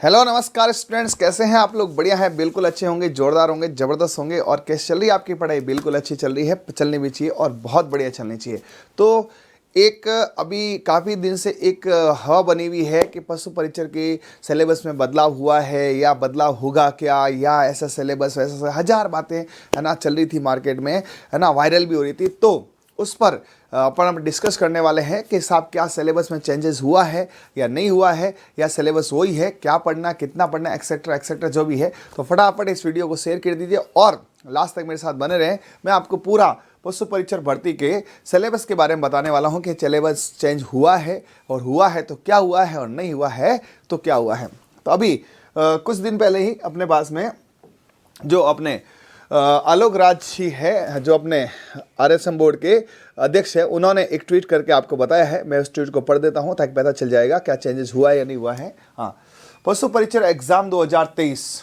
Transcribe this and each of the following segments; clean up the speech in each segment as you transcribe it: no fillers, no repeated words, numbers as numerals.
Hello नमस्कार students, कैसे हैं आप लोग? बढ़िया है, बिल्कुल अच्छे होंगे, जोरदार होंगे, ज़बरदस्त होंगे। और कैसे चल रही है आपकी पढ़ाई? बिल्कुल अच्छी चल रही है, चलनी भी चाहिए और बहुत बढ़िया चलनी चाहिए। तो एक अभी काफ़ी दिन से एक हवा बनी हुई है कि पशु परिचर के सिलेबस में बदलाव हुआ है या बदलाव होगा क्या, या ऐसा सिलेबस वैसा, हज़ार बातें है ना चल रही थी मार्केट में, है ना, वायरल भी हो रही थी। तो उस पर अपन हम डिस्कस करने वाले हैं कि साहब क्या सिलेबस में चेंजेस हुआ है या नहीं हुआ है, या सिलेबस वही है, क्या पढ़ना, कितना पढ़ना, एक्सेट्रा एक्सेट्रा जो भी है। तो फटाफट इस वीडियो को शेयर कर दीजिए और लास्ट तक मेरे साथ बने रहें। मैं आपको पूरा पशु परिचर भर्ती के सिलेबस के बारे में बताने वाला हूं कि सिलेबस चेंज हुआ है, और हुआ है तो क्या हुआ है, और नहीं हुआ है तो क्या हुआ है। तो अभी कुछ दिन पहले ही अपने पास में जो अपने आलोक राज जी है, जो अपने आरएसएम बोर्ड के अध्यक्ष है, उन्होंने एक ट्वीट करके आपको बताया है। मैं उस ट्वीट को पढ़ देता हूं ताकि पता चल जाएगा क्या चेंजेस हुआ है या नहीं हुआ है। हाँ, पशु परिचर एग्जाम 2023।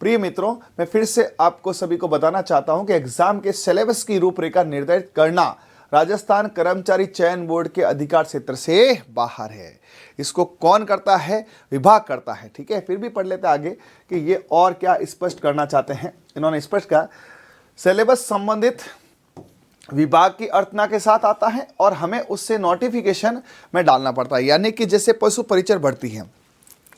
प्रिय मित्रों, मैं फिर से आपको सभी को बताना चाहता हूं कि एग्जाम के सिलेबस की रूपरेखा निर्धारित करना राजस्थान कर्मचारी चयन बोर्ड के अधिकार क्षेत्र से बाहर है। इसको कौन करता है? विभाग करता है। ठीक है, फिर भी पढ़ लेते आगे कि ये और क्या स्पष्ट करना चाहते हैं। इन्होंने स्पष्ट कहा, सिलेबस संबंधित विभाग की अर्चना के साथ आता है और हमें उससे नोटिफिकेशन में डालना पड़ता है। यानी कि जैसे पशु परिचर भर्ती है,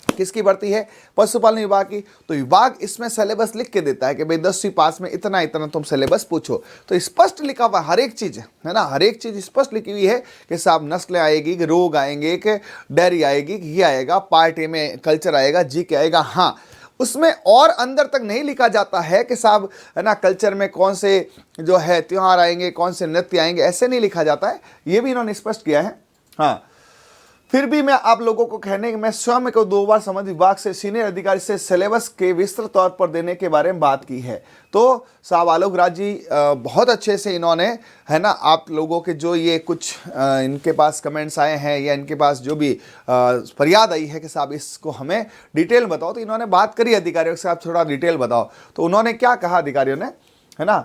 किसकी भर्ती है? पशुपालन विभाग की। तो विभाग इसमें सिलेबस लिख के देता है कि भाई 10वीं पास में इतना इतना तुम सिलेबस पूछो। तो स्पष्ट लिखा हुआ हर एक चीज है ना, हर एक चीज स्पष्ट लिखी हुई है कि साहब नस्लें आएगी, कि रोग आएंगे, कि डेयरी आएगी, कि ये आएगा, पार्टी में कल्चर आएगा, जी के आएगा। हाँ, उसमें और अंदर तक नहीं लिखा जाता है कि साहब है ना कल्चर में कौन से जो है त्योहार आएंगे, कौन से नृत्य आएंगे, ऐसे नहीं लिखा जाता है। ये भी इन्होंने स्पष्ट किया है। हाँ, फिर भी मैं आप लोगों को कहने कि मैं स्वयं को 2 बार संबंधित विभाग से सीनियर अधिकारी से सिलेबस के विस्तृत तौर पर देने के बारे में बात की है। तो साहब आलोक राज जी बहुत अच्छे से इन्होंने, है ना, आप लोगों के जो ये कुछ इनके पास कमेंट्स आए हैं या इनके पास जो भी फरियाद आई है कि साहब इसको हमें डिटेल बताओ, तो इन्होंने बात करी अधिकारियों से, आप थोड़ा डिटेल बताओ। तो उन्होंने क्या कहा अधिकारियों ने, है ना,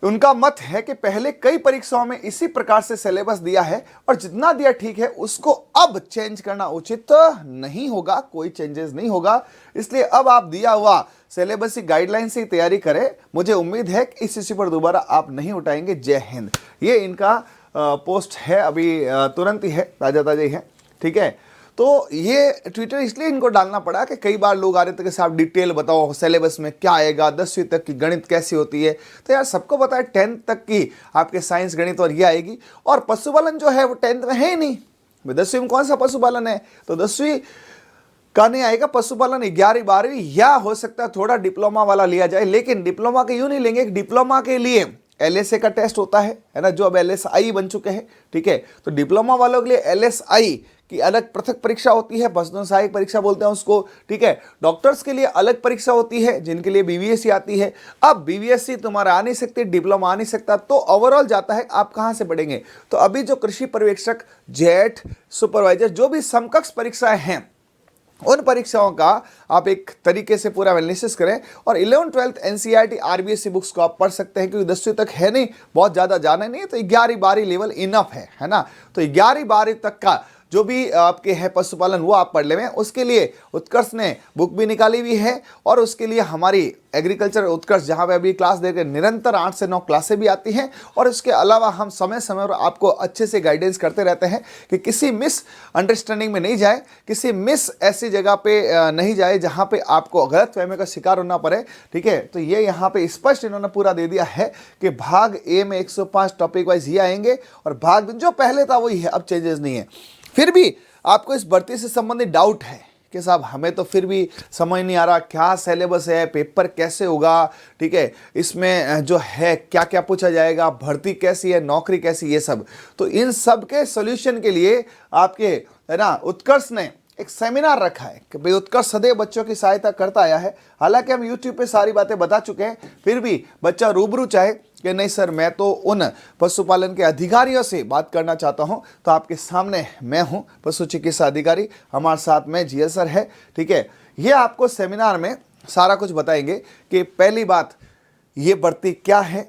उनका मत है कि पहले कई परीक्षाओं में इसी प्रकार से सिलेबस दिया है और जितना दिया ठीक है, उसको अब चेंज करना उचित नहीं होगा, कोई चेंजेस नहीं होगा। इसलिए अब आप दिया हुआ सिलेबस की गाइडलाइन से तैयारी करें। मुझे उम्मीद है कि इस इश्यू पर दोबारा आप नहीं उठाएंगे। जय हिंद। ये इनका पोस्ट है, अभी तुरंत ही है, ताजा ताजा ही है। ठीक है, तो ये ट्विटर इसलिए इनको डालना पड़ा कि कई बार लोग आ रहे थे कि साहब डिटेल बताओ सिलेबस में क्या आएगा, 10वीं तक की गणित कैसी होती है। तो यार सबको पता है 10th तक की आपके साइंस गणित और ये आएगी, और पशुपालन जो है वो 10th में है ही नहीं। 10वीं में कौन सा पशुपालन है? तो 10वीं का नहीं आएगा पशुपालन। 11वीं 12वीं या हो सकता है थोड़ा डिप्लोमा वाला लिया जाए, लेकिन डिप्लोमा के यूं नहीं लेंगे। डिप्लोमा के लिए LSA का टेस्ट होता है ना, जो अब LSI बन चुके हैं। ठीक है, तो डिप्लोमा वालों के लिए LSI की अलग पृथक परीक्षा होती है, पशुधन सहायक परीक्षा बोलते हैं उसको। ठीक है, डॉक्टर्स के लिए अलग परीक्षा होती है जिनके लिए BVSC आती है। अब BVSC तुम्हारा आ नहीं सकती, डिप्लोमा आ नहीं सकता, तो ओवरऑल जाता है आप कहां से पढ़ेंगे। तो अभी जो कृषि पर्यवेक्षक, जेट, सुपरवाइजर, जो भी समकक्ष परीक्षाएं हैं, उन परीक्षाओं का आप एक तरीके से पूरा एनालिसिस करें और 11th 12th NCERT RBSC books को आप पढ़ सकते हैं, क्योंकि 10वीं तक है नहीं, बहुत ज़्यादा जाना नहीं है। तो 11वीं 12वीं लेवल इनफ है ना। तो 11वीं 12वीं तक का जो भी आपके है पशुपालन वो आप पढ़ लें। उसके लिए उत्कर्ष ने बुक भी निकाली हुई है, और उसके लिए हमारी एग्रीकल्चर उत्कर्ष, जहाँ पे अभी क्लास देकर निरंतर 8 से 9 क्लासें भी आती हैं। और इसके अलावा हम समय समय पर आपको अच्छे से गाइडेंस करते रहते हैं कि किसी मिस अंडरस्टैंडिंग में नहीं जाए, किसी मिस ऐसी जगह पे नहीं जाए जहाँ पे आपको गलत फहमी का शिकार होना पड़े। ठीक है, तो ये यहाँ पे स्पष्ट इन्होंने पूरा दे दिया है कि भाग ए में 105 टॉपिक वाइज ये आएंगे, और भाग जो पहले था वही है, अब चेंजेस नहीं है। फिर भी आपको इस भर्ती से संबंधित डाउट है कि साहब हमें तो फिर भी समझ नहीं आ रहा क्या सिलेबस है, पेपर कैसे होगा, ठीक है, इसमें जो है क्या क्या पूछा जाएगा, भर्ती कैसी है, नौकरी कैसी, ये सब। तो इन सब के सॉल्यूशन के लिए आपके, है ना, उत्कर्ष ने एक सेमिनार रखा है कि भाई उत्कर्ष सदैव बच्चों की सहायता करता आया है। हालांकि हम YouTube पे सारी बातें बता चुके हैं, फिर भी बच्चा रूबरू चाहे कि नहीं सर मैं तो उन पशुपालन के अधिकारियों से बात करना चाहता हूं, तो आपके सामने मैं हूं, पशु चिकित्सा अधिकारी, हमारे साथ में GL सर है। ठीक है, ये आपको सेमिनार में सारा कुछ बताएंगे कि पहली बात ये भर्ती क्या है,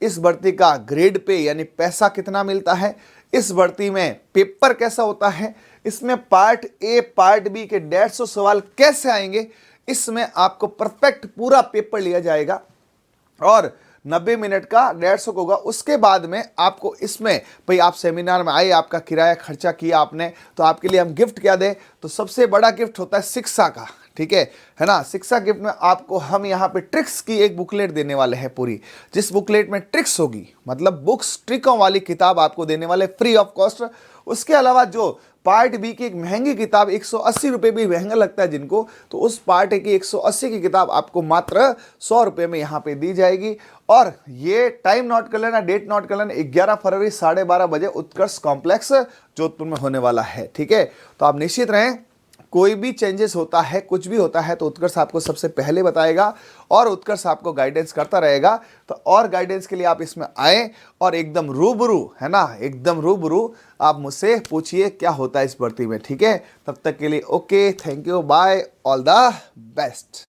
इस भर्ती का ग्रेड पे यानी पैसा कितना मिलता है, इस भर्ती में पेपर कैसा होता है, इसमें पार्ट ए पार्ट बी के 150 सवाल कैसे आएंगे, इसमें आपको परफेक्ट पूरा पेपर लिया जाएगा और 90 मिनट का 150 का होगा। उसके बाद में आपको इसमें भाई आप सेमिनार में आए, आपका किराया खर्चा किया आपने, तो आपके लिए हम गिफ्ट क्या दें, तो सबसे बड़ा गिफ्ट होता है शिक्षा का, ठीक है ना। शिक्षा गिफ्ट में आपको हम यहाँ पे ट्रिक्स की एक बुकलेट देने वाले हैं पूरी, जिस बुकलेट में ट्रिक्स होगी, मतलब बुक्स ट्रिकों वाली किताब आपको देने वाले फ्री ऑफ कॉस्ट। उसके अलावा जो पार्ट बी की एक महंगी किताब 180 रुपये भी महंगा लगता है जिनको, तो उस पार्ट ए की 180 की किताब आपको मात्र 100 रुपये में यहाँ पे दी जाएगी। और ये टाइम नोट कर लेना, डेट नोट कर लेना, 11 फरवरी 12:30 बजे उत्कर्ष कॉम्प्लेक्स जोधपुर में होने वाला है, ठीक है। तो आप निश्चित रहें, कोई भी चेंजेस होता है, कुछ भी होता है तो उत्कर्ष आपको सबसे पहले बताएगा और उत्कर्ष आपको गाइडेंस करता रहेगा। तो और गाइडेंस के लिए आप इसमें आए और एकदम रूबरू, है ना, एकदम रूबरू आप मुझसे पूछिए क्या होता है इस भर्ती में, ठीक है। तब तक के लिए okay, thank you, bye, all the best.